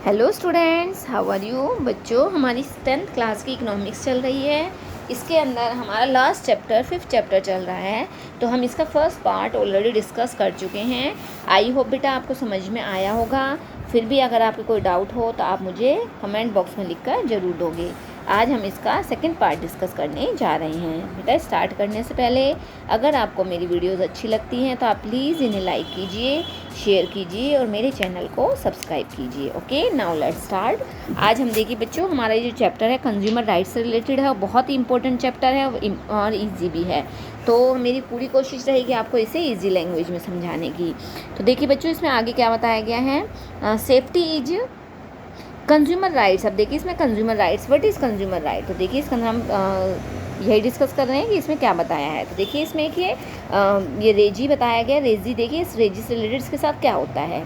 Hello students, how are you. बच्चों, हमारी 10th class की इकोनॉमिक्स चल रही है। इसके अंदर हमारा लास्ट चैप्टर 5th चैप्टर चल रहा है। तो हम इसका फर्स्ट पार्ट ऑलरेडी डिस्कस कर चुके हैं। आई होप बेटा आपको समझ में आया होगा। फिर भी अगर आपको कोई डाउट हो तो आप मुझे कमेंट बॉक्स में लिखकर ज़रूर दोगे। आज हम इसका सेकंड पार्ट डिस्कस करने जा रहे हैं। बेटा स्टार्ट करने से पहले अगर आपको मेरी वीडियोस अच्छी लगती हैं तो आप प्लीज़ इन्हें लाइक कीजिए, शेयर कीजिए और मेरे चैनल को सब्सक्राइब कीजिए। Okay, now let's start. आज हम देखिए बच्चों, हमारा ये जो चैप्टर है कंज्यूमर राइट्स से रिलेटेड है और बहुत ही इंपॉर्टेंट चैप्टर है और ईजी भी है। तो मेरी पूरी कोशिश रहेगी आपको इसे ईजी लैंग्वेज में समझाने की। तो देखिए बच्चों, इसमें आगे क्या बताया गया है। Safety is consumer rights. अब देखिए इसमें consumer rights, what is consumer right. तो देखिए इसका हम यही डिस्कस कर रहे हैं कि इसमें क्या बताया है। तो देखिए इसमें एक ये रेजी बताया गया। रेजी देखिए, इस रेजी से रिलेटेड इसके साथ क्या होता है।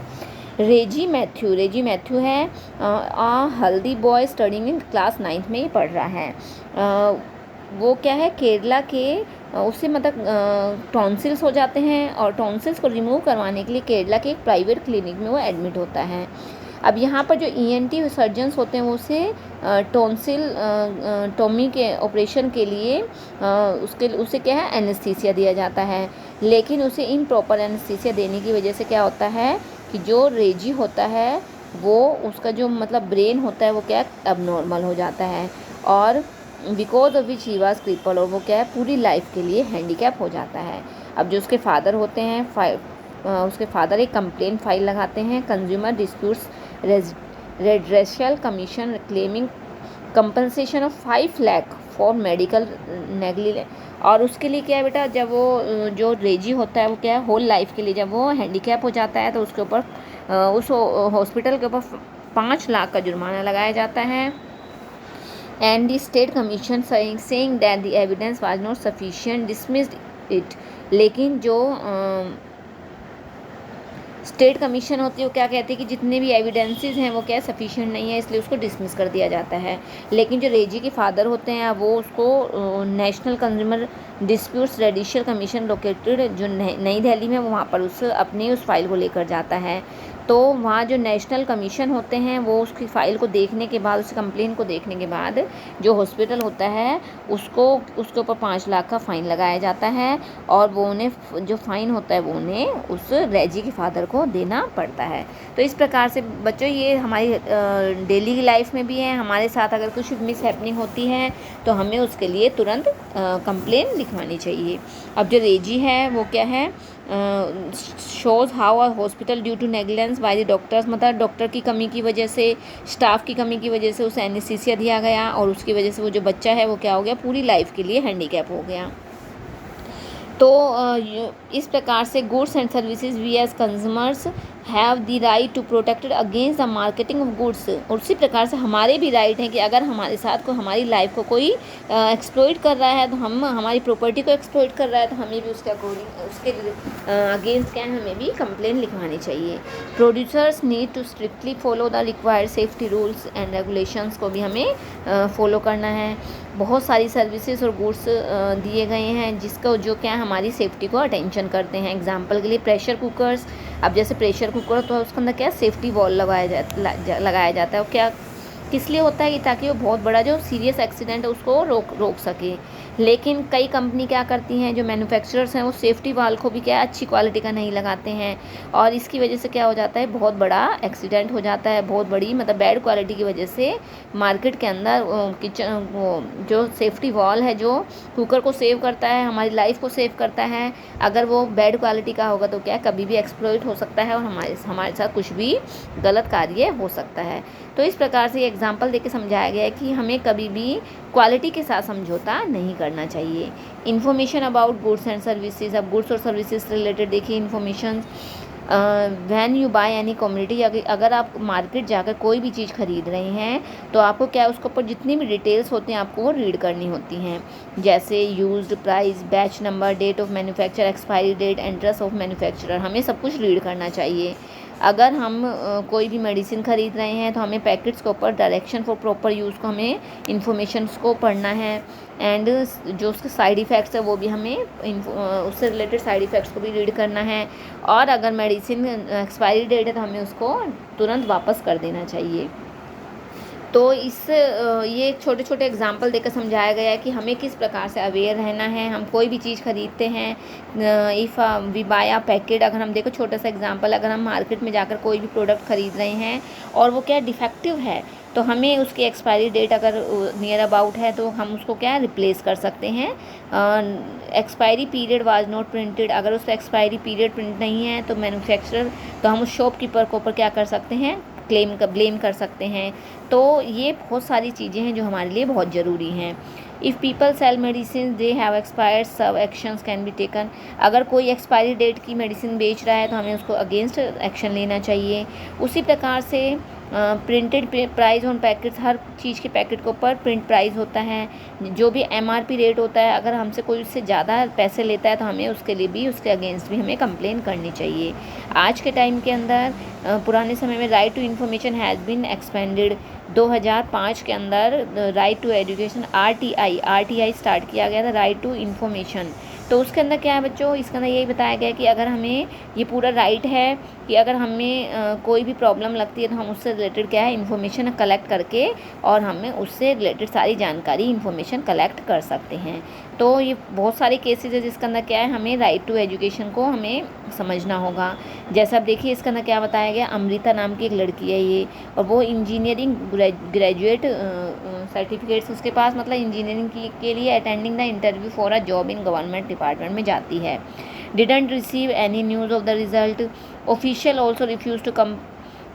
रेजी मैथ्यू है healthy boy studying in class 9th में ही पढ़ रहा है। वो क्या है, केरला के उससे मतलब टॉन्सिल्स हो जाते हैं और टॉन्सिल्स को रिमूव करवाने के लिए केरला के एक प्राइवेट क्लिनिक में वो एडमिट होता है। अब यहाँ पर जो ENT सर्जन्स होते हैं वो उसे टॉमी के ऑपरेशन के लिए उसे क्या है, एनेस्थीसिया दिया जाता है। लेकिन उसे इम्प्रॉपर एनेस्थीसिया देने की वजह से क्या होता है कि जो रेजी होता है वो उसका जो मतलब ब्रेन होता है वो क्या अबनॉर्मल हो जाता है और because of which he was cripple, और वो क्या है पूरी लाइफ के लिए हैंडीकैप हो जाता है। अब जो उसके फादर होते हैं उसके फादर एक कंप्लेंट फाइल लगाते हैं consumer disputes redressal commission claiming compensation of 5 lakh for medical negligence. और उसके लिए क्या है बेटा, जब वो जो रेजी होता है वो क्या है होल लाइफ के लिए जब वो हैंडीकैप हो जाता है तो उसके ऊपर उस हॉस्पिटल के ऊपर 5 लाख का जुर्माना लगाया जाता है। And the state commission saying that the evidence was not sufficient dismissed it. लेकिन जो स्टेट कमीशन होती है वो क्या कहती है कि जितने भी एविडेंसेस हैं वो क्या सफिशिएंट नहीं है, इसलिए उसको डिसमिस कर दिया जाता है। लेकिन जो रेजी के फादर होते हैं वो उसको national consumer disputes redressal commission located जो नई दिल्ली में, वो वहाँ पर उस फाइल को लेकर जाता है। तो वहाँ जो नेशनल कमीशन होते हैं वो उसकी फ़ाइल को देखने के बाद, उस कंप्लेन को देखने के बाद जो हॉस्पिटल होता है उसके ऊपर 5 लाख का फ़ाइन लगाया जाता है और वो उन्हें जो फ़ाइन होता है वो उन्हें उस रेजी के फादर को देना पड़ता है। तो इस प्रकार से बच्चों ये हमारी डेली लाइफ में भी है। हमारे साथ अगर कुछ मिस हैपनिंग होती है तो हमें उसके लिए तुरंत कंप्लेन लिखवानी चाहिए। अब जो रेजी है वो क्या है, shows how a hospital due to negligence by the doctors, मतलब डॉक्टर की कमी की वजह से, स्टाफ की कमी की वजह से उसे एनेस्थीसिया दिया गया और उसकी वजह से वो जो बच्चा है वो क्या हो गया, पूरी लाइफ के लिए हैंडीकैप हो गया। तो इस प्रकार से goods and services we as consumers have the right to protected against the marketing of goods. और उसी प्रकार से हमारे भी राइट हैं कि अगर हमारे साथ को हमारी लाइफ को कोई एक्सप्लॉइट कर रहा है, तो हम हमारी प्रॉपर्टी को एक्सप्लॉइट कर रहा है तो हमें भी उसके अकॉर्डिंग उसके अगेंस्ट क्या है, हमें भी कंप्लेन लिखवानी चाहिए। Producers need to strictly follow the required safety rules and regulations को भी हमें फॉलो करना है। बहुत सारी सर्विसेज और गुड्स दिए गए हैं जिसका जो क्या हमारी सेफ्टी को अटेंशन करते हैं। एग्जांपल के लिए प्रेशर कुकर्स। अब जैसे प्रेशर कुकर तो उसके अंदर क्या सेफ्टी वॉल लगाया जाता है। वो क्या किस लिए होता है कि ताकि वो बहुत बड़ा जो सीरियस एक्सीडेंट है उसको रोक सके। लेकिन कई कंपनी क्या करती हैं, जो मैन्युफैक्चरर्स हैं वो सेफ्टी वाल को भी क्या अच्छी क्वालिटी का नहीं लगाते हैं और इसकी वजह से क्या हो जाता है, बहुत बड़ा एक्सीडेंट हो जाता है। बहुत बड़ी मतलब बैड क्वालिटी की वजह से मार्केट के अंदर किचन जो सेफ्टी वॉल है जो कुकर को सेव करता है, हमारी लाइफ को सेव करता है, अगर वो बैड क्वालिटी का होगा तो क्या कभी भी एक्सप्लॉइट हो सकता है और हमारे साथ कुछ भी गलत कार्य हो सकता है। तो इस प्रकार से एग्जाम्पल देके समझाया गया है कि हमें कभी भी क्वालिटी के साथ समझौता नहीं करना चाहिए। Information about goods and services. अब गुड्स और सर्विसेज से रिलेटेड देखिए information. When you by any community, अगर आप मार्केट जाकर कोई भी चीज़ खरीद रहे हैं तो आपको क्या उसके ऊपर जितनी भी डिटेल्स होती हैं आपको वो रीड करनी होती हैं। जैसे used price, batch number, date of manufacture, expiry date, address of manufacturer, हमें सब कुछ रीड करना चाहिए। अगर हम कोई भी मेडिसिन ख़रीद रहे हैं तो हमें पैकेट्स के ऊपर डायरेक्शन फॉर प्रॉपर यूज़ को हमें इन्फॉर्मेशंस को पढ़ना है, एंड जो उसके साइड इफ़ेक्ट्स है वो भी हमें उससे रिलेटेड साइड इफ़ेक्ट्स को भी रीड करना है। और अगर मेडिसिन एक्सपायरी डेट है तो हमें उसको तुरंत वापस कर देना चाहिए। तो ये छोटे छोटे एग्जाम्पल देकर समझाया गया है कि हमें किस प्रकार से अवेयर रहना है। हम कोई भी चीज़ खरीदते हैं, if we buy a packet, अगर हम देखो छोटा सा एग्जाम्पल, अगर हम मार्केट में जाकर कोई भी प्रोडक्ट ख़रीद रहे हैं और वो क्या डिफेक्टिव है, तो हमें उसकी एक्सपायरी डेट अगर नियर अबाउट है तो हम उसको क्या रिप्लेस कर सकते हैं। Expiry period was not printed, अगर उसका एक्सपायरी पीरियड प्रिंट नहीं है तो मैन्युफैक्चरर, तो हम उस शॉपकीपर के ऊपर क्या कर सकते हैं, ब्लेम कर सकते हैं। तो ये बहुत सारी चीज़ें हैं जो हमारे लिए बहुत ज़रूरी हैं। If people sell medicine they have expired, सब एक्शंस कैन बी टेकन, अगर कोई एक्सपायरी डेट की मेडिसिन बेच रहा है तो हमें उसको अगेंस्ट एक्शन लेना चाहिए। उसी प्रकार से प्रिंटेड प्राइस ऑन पैकेट्स, हर चीज़ के पैकेट के ऊपर प्रिंट प्राइस होता है, जो भी MRP रेट होता है, अगर हमसे कोई उससे ज़्यादा पैसे लेता है तो हमें उसके लिए भी, उसके अगेंस्ट भी हमें कंप्लेन करनी चाहिए। आज के टाइम के अंदर पुराने समय में right to information has been expanded. 2005 के अंदर right to education RTI start किया गया था, राइट टू इन्फॉर्मेशन। तो उसके अंदर क्या है बच्चों, इसके अंदर यही बताया गया है कि अगर हमें ये पूरा राइट है कि अगर हमें कोई भी प्रॉब्लम लगती है तो हम उससे रिलेटेड क्या है, इन्फॉर्मेशन कलेक्ट करके और हमें उससे रिलेटेड सारी जानकारी, इन्फॉर्मेशन कलेक्ट कर सकते हैं। तो ये बहुत सारे केसेस है जिसके अंदर क्या है, हमें राइट टू एजुकेशन को हमें समझना होगा। जैसा आप देखिए इसके अंदर क्या बताया गया, अमृता नाम की एक लड़की है ये, और वो इंजीनियरिंग ग्रेजुएट सर्टिफिकेट्स उसके पास, मतलब इंजीनियरिंग के लिए attending the interview for a job in government department में जाती है। Didn't receive any news of the result, official also refuse to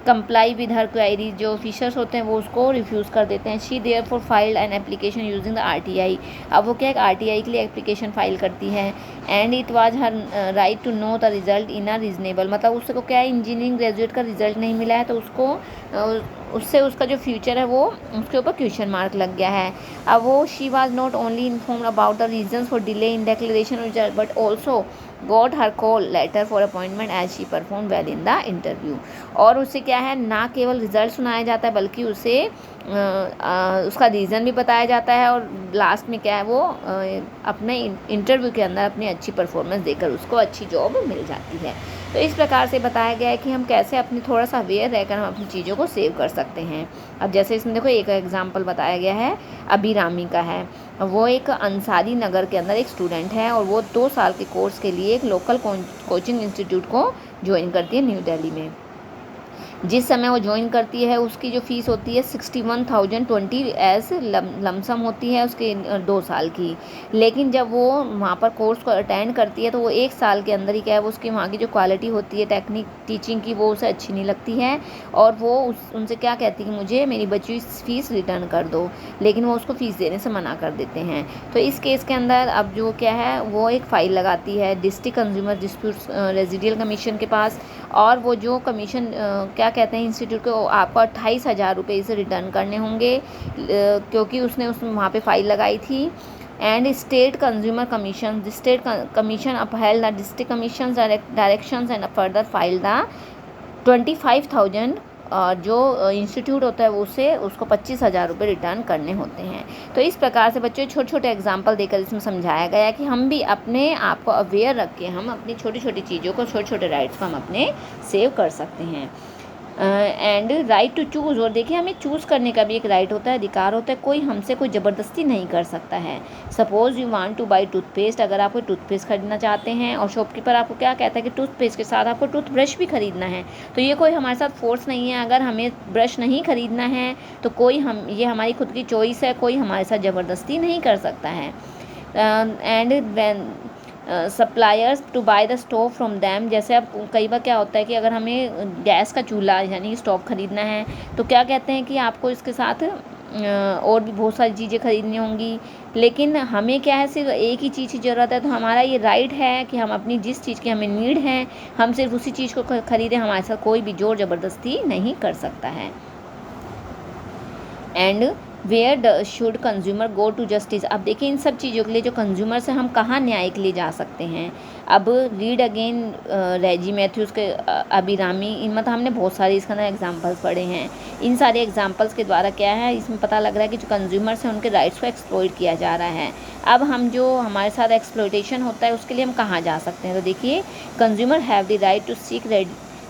comply with her query, जो ऑफिसर्स होते हैं वो उसको रिफ्यूज़ कर देते हैं। She therefore filed an application using the RTI, अब वो क्या एक RTI के लिए एप्लीकेशन फाइल करती है। And it was her right to know the result in a reasonable, मतलब उसको क्या है, इंजीनियरिंग ग्रेजुएट का रिजल्ट नहीं मिला है तो उसको उससे उसका जो फ्यूचर है वो उसके ऊपर क्वेश्चन मार्क लग गया है। अब वो she was not only informed about the reasons for delay in declaration result but also got her call letter for appointment as she perform well in the interview. और उसे क्या है, ना केवल रिजल्ट सुनाया जाता है बल्कि उसे उसका रीज़न भी बताया जाता है, और लास्ट में क्या है, वो अपने इंटरव्यू के अंदर अपनी अच्छी परफॉर्मेंस देकर उसको अच्छी जॉब मिल जाती है। तो इस प्रकार से बताया गया है कि हम कैसे अपनी थोड़ा सा अवेयर रहकर हम अपनी चीज़ों को सेव कर सकते हैं। अब जैसे इसमें देखो एक एग्जांपल बताया गया है, अभिरामी का है। वो एक अंसारी नगर के अंदर एक स्टूडेंट है और वो 2 साल के कोर्स के लिए एक लोकल कोचिंग इंस्टीट्यूट को ज्वाइन करती है न्यू दिल्ली में। जिस समय वो ज्वाइन करती है उसकी जो फ़ीस होती है 61,020 एज लमसम होती है उसके 2 साल की। लेकिन जब वो वहाँ पर कोर्स को अटेंड करती है तो वो 1 साल के अंदर ही क्या है, वो उसकी वहाँ की जो क्वालिटी होती है टेक्निक टीचिंग की वो उसे अच्छी नहीं लगती है, और वो उनसे क्या कहती है कि मुझे मेरी बची हुई फ़ीस रिटर्न कर दो, लेकिन वो उसको फ़ीस देने से मना कर देते हैं। तो इस केस के अंदर अब जो क्या है, वो एक फ़ाइल लगाती है district consumer disputes residual commission के पास, और वो जो कमीशन क्या कहते हैं इंस्टीट्यूट को, आपको 28,000 रुपये इसे रिटर्न करने होंगे क्योंकि उसने वहाँ पे फाइल लगाई थी। And state consumer commission, state commission upheld the district commission directions and further file the 25,000, जो इंस्टीट्यूट होता है वो उसे उसको 25,000 रुपये रिटर्न करने होते हैं। तो इस प्रकार से बच्चों छोटे छोटे एग्जांपल देकर इसमें समझाया गया है कि हम भी अपने आप को अवेयर रख के हम अपनी छोटी छोटी चीज़ों को, छोटे छोटे राइट्स को हम अपने सेव कर सकते हैं। एंड राइट टू चूज़, और देखिए हमें चूज़ करने का भी एक राइट होता है, अधिकार होता है, कोई हमसे कोई ज़बरदस्ती नहीं कर सकता है। Suppose you want two by toothpaste, अगर आप कोई टूथपेस्ट खरीदना चाहते हैं और शॉपकीपर आपको क्या कहता है कि टूथपेस्ट के साथ आपको टूथब्रश भी खरीदना है, तो ये कोई हमारे साथ फोर्स नहीं है। अगर हमें ब्रश नहीं खरीदना है तो कोई ये हमारी खुद की चॉइस है, कोई हमारे साथ ज़बरदस्ती नहीं कर सकता है। And when suppliers to buy the stove from them, जैसे अब कई बार क्या होता है कि अगर हमें गैस का चूल्हा यानी स्टोव ख़रीदना है तो क्या कहते हैं कि आपको इसके साथ और भी बहुत सारी चीज़ें ख़रीदनी होंगी, लेकिन हमें क्या है, सिर्फ एक ही चीज़ की ज़रूरत है। तो हमारा ये राइट है कि हम अपनी जिस चीज़ की हमें नीड है हम सिर्फ उसी चीज़ को ख़रीदें, हमारे साथ कोई भी ज़ोर ज़बरदस्ती नहीं कर सकता है। And where should consumer go to justice. अब देखिए इन सब चीज़ों के लिए जो कंज्यूमर से हम कहाँ न्याय के लिए जा सकते हैं। अब रीड अगेन रेजी मैथ्यूज़ के अभिरामी, इन मतलब हमने बहुत सारे इसका ना एग्जांपल्स पढ़े हैं। इन सारे एग्जांपल्स के द्वारा क्या है, इसमें पता लग रहा है कि जो कंज्यूमर्स हैं उनके राइट्स को एक्सप्लॉइट किया जा रहा है। अब हम जो हमारे साथ एक्सप्लॉइटेशन होता है उसके लिए हम कहाँ जा सकते हैं। तो देखिए, consumer have the right to seek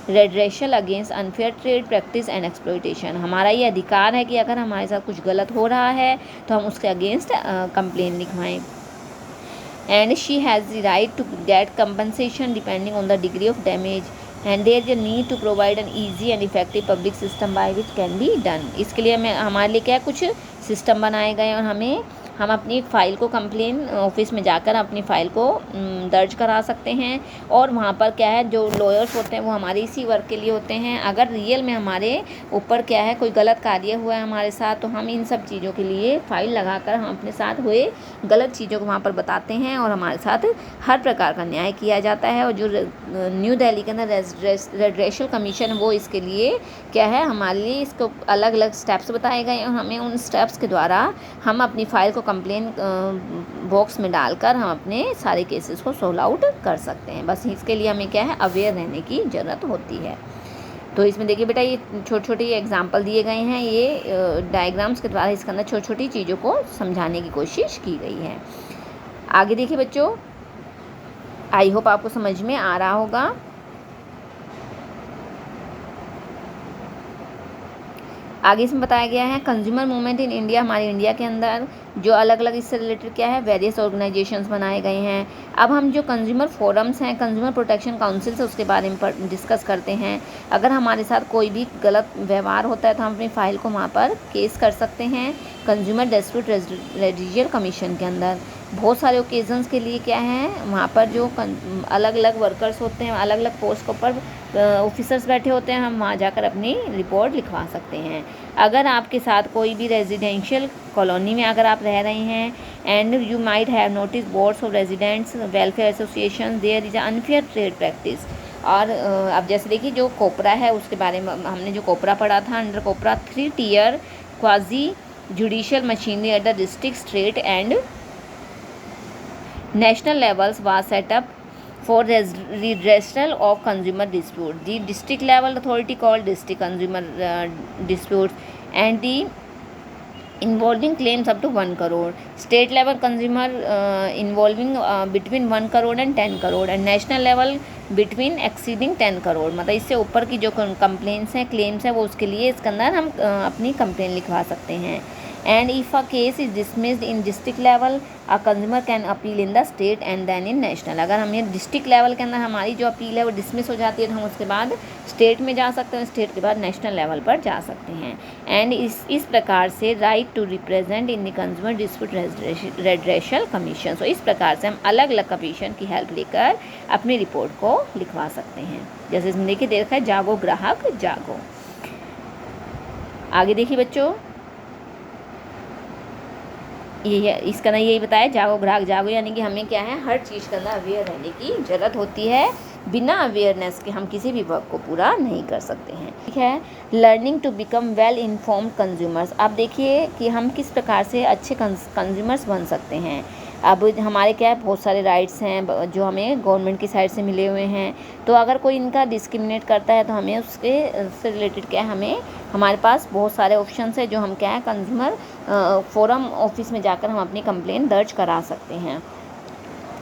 redressal against unfair trade practice and exploitation. हमारा ये अधिकार है कि अगर हमारे साथ कुछ गलत हो रहा है तो हम उसके अगेंस्ट कंप्लेन लिखवाएं। And she has the right to get compensation depending on the degree of damage and there is a need to provide an easy and effective public system by which can be done. इसके लिए हमारे लिए क्या कुछ system बनाए गए और हम अपनी फ़ाइल को कंप्लेन ऑफिस में जाकर अपनी फ़ाइल को दर्ज करा सकते हैं। और वहाँ पर क्या है, जो लॉयर्स होते हैं वो हमारे इसी वर्क के लिए होते हैं। अगर रियल में हमारे ऊपर क्या है कोई गलत कार्य हुआ है हमारे साथ, तो हम इन सब चीज़ों के लिए फ़ाइल लगाकर हम अपने साथ हुए गलत चीज़ों को वहाँ पर बताते हैं और हमारे साथ हर प्रकार का न्याय किया जाता है। और जो न्यू दिल्ली के अंदर रेड्रेशल कमीशन, वो इसके लिए क्या है, हमारे लिए इसको अलग अलग स्टेप्स बताए गए और हमें उन स्टेप्स के द्वारा हम अपनी फ़ाइल को कंप्लेन बॉक्स में डालकर हम अपने सारे केसेस को सोल्व आउट कर सकते हैं। बस इसके लिए हमें क्या है, अवेयर रहने की ज़रूरत होती है। तो इसमें देखिए बेटा, ये छोटे छोटे एग्जाम्पल दिए गए हैं, ये डायग्राम्स के द्वारा इसके अंदर छोटी छोटी चीज़ों को समझाने की कोशिश की गई है। आगे देखिए बच्चों, आई होप आपको समझ में आ रहा होगा। आगे इसमें बताया गया है कंज्यूमर मूवमेंट इन इंडिया। हमारे इंडिया के अंदर जो अलग अलग इससे रिलेटेड क्या है, वेरियस ऑर्गेनाइजेशंस बनाए गए हैं। अब हम जो कंज्यूमर फोरम्स हैं, कंज्यूमर प्रोटेक्शन काउंसिल से उसके बारे में डिस्कस करते हैं। अगर हमारे साथ कोई भी गलत व्यवहार होता है तो हम अपनी फ़ाइल को वहाँ पर केस कर सकते हैं। कंज्यूमर डिस्प्यूट रेडियल कमीशन के अंदर बहुत सारे ओकेजन्स के लिए क्या है, वहाँ पर जो अलग अलग वर्कर्स होते हैं, अलग अलग पोस्ट के ऊपर ऑफिसर्स बैठे होते हैं, हम वहाँ जाकर अपनी रिपोर्ट लिखवा सकते हैं। अगर आपके साथ कोई भी रेजिडेंशियल कॉलोनी में अगर आप रह रहे हैं and you might have notice boards of residents welfare association there is unfair trade practice. और अब जैसे देखिए, जो कोपरा है उसके बारे में हमने जो कोपरा पढ़ा था, under COPRA 3 tier quasi judicial machinery at the district, state and national levels was set up for redressal of consumer dispute. The district level authority called district consumer disputes and the involving claims up to 1 crore. State level consumer involving between 1 crore and 10 crore and national level between exceeding 10 crore. मतलब इससे ऊपर की जो complaints हैं, claims हैं, वो उसके लिए इसके अंदर हम अपनी कंप्लेन लिखवा सकते हैं। And if a case is dismissed in district level, a consumer can appeal in the state and then in national. अगर हमें डिस्ट्रिक्ट लेवल के अंदर हमारी जो अपील है वो डिसमिस हो जाती है तो हम उसके बाद स्टेट में जा सकते हैं, स्टेट के बाद नेशनल लेवल पर जा सकते हैं। एंड इस प्रकार से right to represent in the consumer dispute redressal commission. So इस प्रकार से हम अलग अलग कमीशन की हेल्प लेकर अपनी रिपोर्ट को लिखवा सकते हैं। जैसे इसमें देखिए देखा है, जागो ग्राहक जागो। आगे देखिए बच्चों, ये इसका ना यही बताया, जागो ग्राहक जागो, यानी कि हमें क्या है, हर चीज़ के अंदर अवेयर रहने की ज़रूरत होती है। बिना अवेयरनेस के हम किसी भी वर्क को पूरा नहीं कर सकते हैं। ठीक है, learning to become well informed consumers. अब देखिए कि हम किस प्रकार से अच्छे कंज्यूमर्स बन सकते हैं। अब हमारे क्या है, बहुत सारे राइट्स हैं जो हमें गवर्नमेंट की साइड से मिले हुए हैं। तो अगर कोई इनका डिस्क्रिमिनेट करता है तो हमें उससे रिलेटेड क्या है, हमारे पास बहुत सारे ऑप्शंस है जो हम क्या है, कंज्यूमर फोरम ऑफिस में जाकर हम अपनी कंप्लेंट दर्ज करा सकते हैं।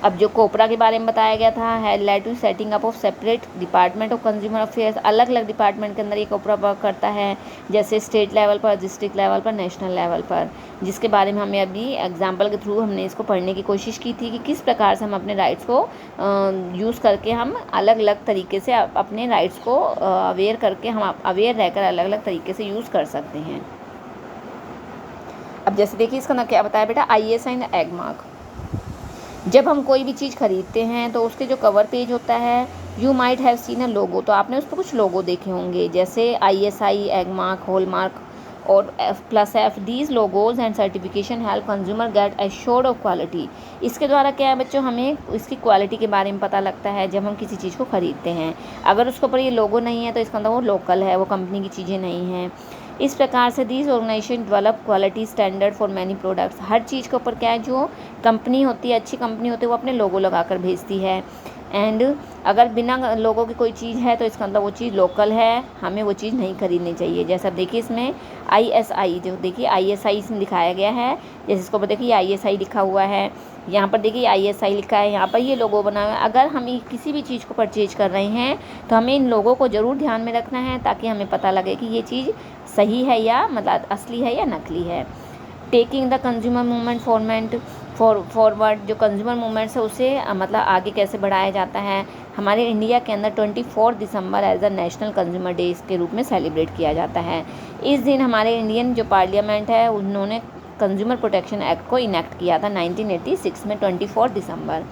अब जो कोपरा के बारे में बताया गया था, had led to setting up of separate department of consumer affairs. अलग अलग डिपार्टमेंट के अंदर ये कोपरा वर्क करता है, जैसे स्टेट लेवल पर, डिस्ट्रिक्ट लेवल पर, नेशनल लेवल पर, जिसके बारे में हमें अभी एग्जाम्पल के थ्रू हमने इसको पढ़ने की कोशिश की थी कि किस प्रकार से हम अपने राइट्स को यूज़ करके हम अलग अलग तरीके से अपने राइट्स को अवेयर करके हम अवेयर रहकर अलग अलग तरीके से यूज़ कर सकते हैं। अब जैसे देखिए इसका ना क्या बताया बेटा, ISI एंड एग मार्क। जब हम कोई भी चीज़ खरीदते हैं तो उसके जो कवर पेज होता है, you might have seen a logo, तो आपने उस पर कुछ लोगो देखे होंगे, जैसे ISI, Agmark, hallmark और F+F। These logos and certification help consumer get assured of quality. इसके द्वारा क्या है बच्चों, हमें इसकी क्वालिटी के बारे में पता लगता है जब हम किसी चीज़ को ख़रीदते हैं। अगर उसके ऊपर ये लोगो नहीं है तो इसका मतलब वो लोकल है, वो कंपनी की चीज़ें नहीं हैं। इस प्रकार से these organization develop quality standard for many products. हर चीज़ के ऊपर क्या है, जो कंपनी होती है, अच्छी कंपनी होती है, वो अपने लोगो लगा कर भेजती है। एंड अगर बिना लोगों की कोई चीज़ है तो इसका मतलब वो चीज़ लोकल है, हमें वो चीज़ नहीं खरीदनी चाहिए। जैसे अब देखिए इसमें ISI, जो देखिए ISI इसमें दिखाया गया है, जैसे इसको देखिए ISI लिखा हुआ है, यहाँ पर देखिए ISI लिखा है, यहाँ पर ये लोगो बना हुआ है। अगर हम किसी भी चीज़ को परचेज कर रहे हैं तो हमें इन लोगों को ज़रूर ध्यान में रखना है, ताकि हमें पता लगे कि ये चीज़ सही है या मतलब असली है या नकली है। Taking the consumer movement forward, जो कंज्यूमर मूवमेंट्स है उसे मतलब आगे कैसे बढ़ाया जाता है। हमारे इंडिया के अंदर 24 दिसंबर as a national consumer day के रूप में सेलिब्रेट किया जाता है। इस दिन हमारे इंडियन जो पार्लियामेंट है उन्होंने कंज्यूमर प्रोटेक्शन एक्ट को इनेक्ट किया था 1986 में 24 दिसंबर।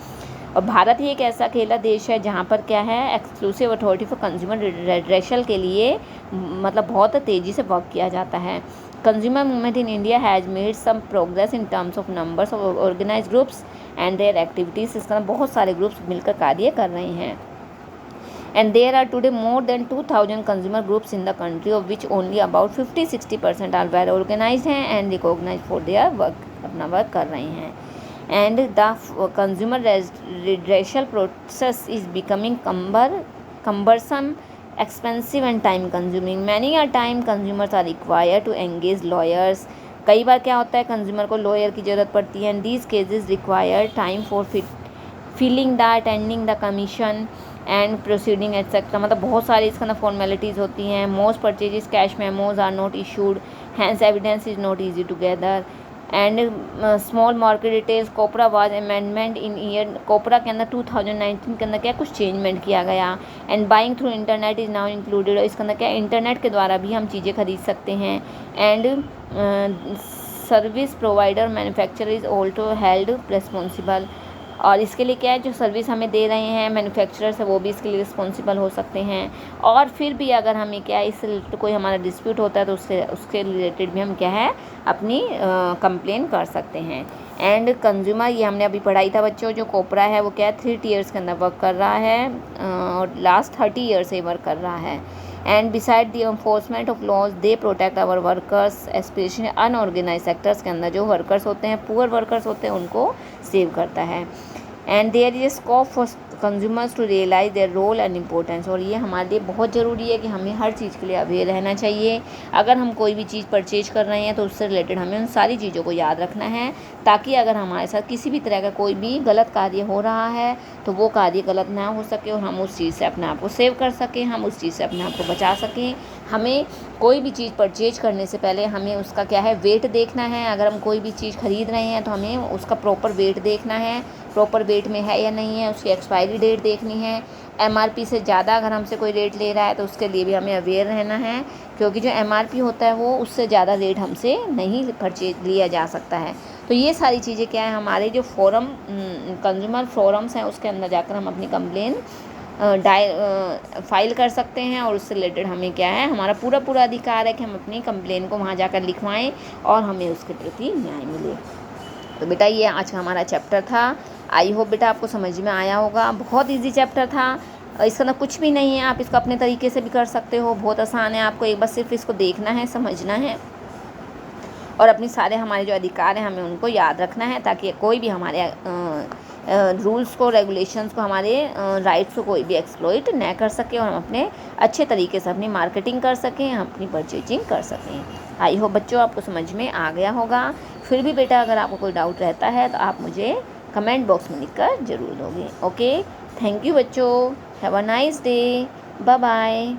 और भारत ही एक ऐसा अकेला देश है जहाँ पर क्या है, एक्सक्लूसिव अथॉरिटी फॉर कंज्यूमर रेड्रेशल के लिए मतलब बहुत तेज़ी से वर्क किया जाता है। Consumer movement in India has made some progress in terms of numbers of organised groups and their activities. इस तरह बहुत सारे ग्रुप्स मिलकर कार्य कर रहे हैं। And there are today more than 2000 consumer groups in the country, of which only about 50-60% are well organized हैं and recognized for their work, अपना वर्क कर रहे हैं। And the consumer redressal process is becoming cumbersome, expensive and time consuming. Many a time consumers are required to engage lawyers. कई बार क्या होता है, consumer को लॉयर की ज़रूरत पड़ती है। And these cases require time for filling the attending the commission and proceeding etcetera. मतलब बहुत सारी इसका ना फॉर्मेलिटीज़ होती हैं। Most purchases cash memos are not issued, hence evidence is not easy together. And small market details, COPRA was amendment in year, COPRA के अंदर 2019 के अंदर क्या कुछ चेंजमेंट किया गया। And buying through internet is now included, इसके अंदर क्या इंटरनेट के द्वारा भी हम चीज़ें खरीद सकते हैं। And service provider manufacturer is also held responsible, और इसके लिए क्या है, जो सर्विस हमें दे रहे हैं मैन्युफैक्चरर्स है वो भी इसके लिए रिस्पॉन्सिबल हो सकते हैं। और फिर भी अगर हमें क्या है, इससे रिलेटेड कोई हमारा डिस्प्यूट होता है तो उसके रिलेटेड भी हम क्या है अपनी कंप्लेन कर सकते हैं। एंड कंज्यूमर, ये हमने अभी पढ़ाई था बच्चों, जो कोपरा है वो क्या है 3 ईयर्स के अंदर वर्क कर रहा है और लास्ट 30 ईयर्स से वर्क कर रहा है। And beside the enforcement of laws they protect our workers, specially unorganise sectors के अंदर जो वर्कर्स होते हैं, पुअर वर्कर्स होते हैं, उनको सेव करता है। And there is scope for consumers to realise their role and importance, और ये हमारे लिए बहुत ज़रूरी है कि हमें हर चीज़ के लिए अवेयर रहना चाहिए। अगर हम कोई भी चीज़ परचेज कर रहे हैं तो उससे रिलेटेड हमें उन सारी चीज़ों को याद रखना है, ताकि अगर हमारे साथ किसी भी तरह का कोई भी गलत कार्य हो रहा है तो वो कार्य गलत ना हो सके और हम उस चीज़ से अपने आप को सेव कर सकें, हम उस चीज़ से अपने आप को बचा सकें। हमें कोई भी चीज़ परचेज करने से पहले हमें उसका क्या है वेट देखना है। अगर हम कोई भी चीज़ ख़रीद रहे हैं तो हमें उसका प्रॉपर वेट देखना है, प्रॉपर वेट में है या नहीं है, उसकी एक्सपायरी डेट देखनी है। MRP से ज़्यादा अगर हमसे कोई रेट ले रहा है तो उसके लिए भी हमें अवेयर रहना है, क्योंकि जो MRP होता है वो उससे ज़्यादा रेट हमसे नहीं परचेज लिया जा सकता है। तो ये सारी चीज़ें क्या है, हमारे जो फोरम कंज्यूमर फोरम्स हैं उसके अंदर जाकर हम अपनी कंप्लेन फाइल कर सकते हैं, और उससे रिलेटेड हमें क्या है, हमारा पूरा अधिकार है कि हम अपनी कंप्लेन को वहाँ जाकर लिखवाएं और हमें उसके प्रति न्याय मिले। तो बेटा ये आज का हमारा चैप्टर था। आई होप बेटा आपको समझ में आया होगा। बहुत इजी चैप्टर था, इसका ना कुछ भी नहीं है, आप इसको अपने तरीके से भी कर सकते हो, बहुत आसान है। आपको एक बार सिर्फ इसको देखना है, समझना है और अपनी सारे हमारे जो अधिकार हैं हमें उनको याद रखना है, ताकि कोई भी हमारे रूल्स को, रेगुलेशंस को, हमारे राइट्स को कोई भी एक्सप्लॉइट न कर सके और हम अपने अच्छे तरीके से अपनी मार्केटिंग कर सकें, अपनी परचेजिंग कर सकें। आई होप बच्चों आपको समझ में आ गया होगा। फिर भी बेटा अगर आपको कोई डाउट रहता है तो आप मुझे कमेंट बॉक्स में लिखकर ज़रूर दोगे। ओके, थैंक यू बच्चों, have a nice day, bye bye.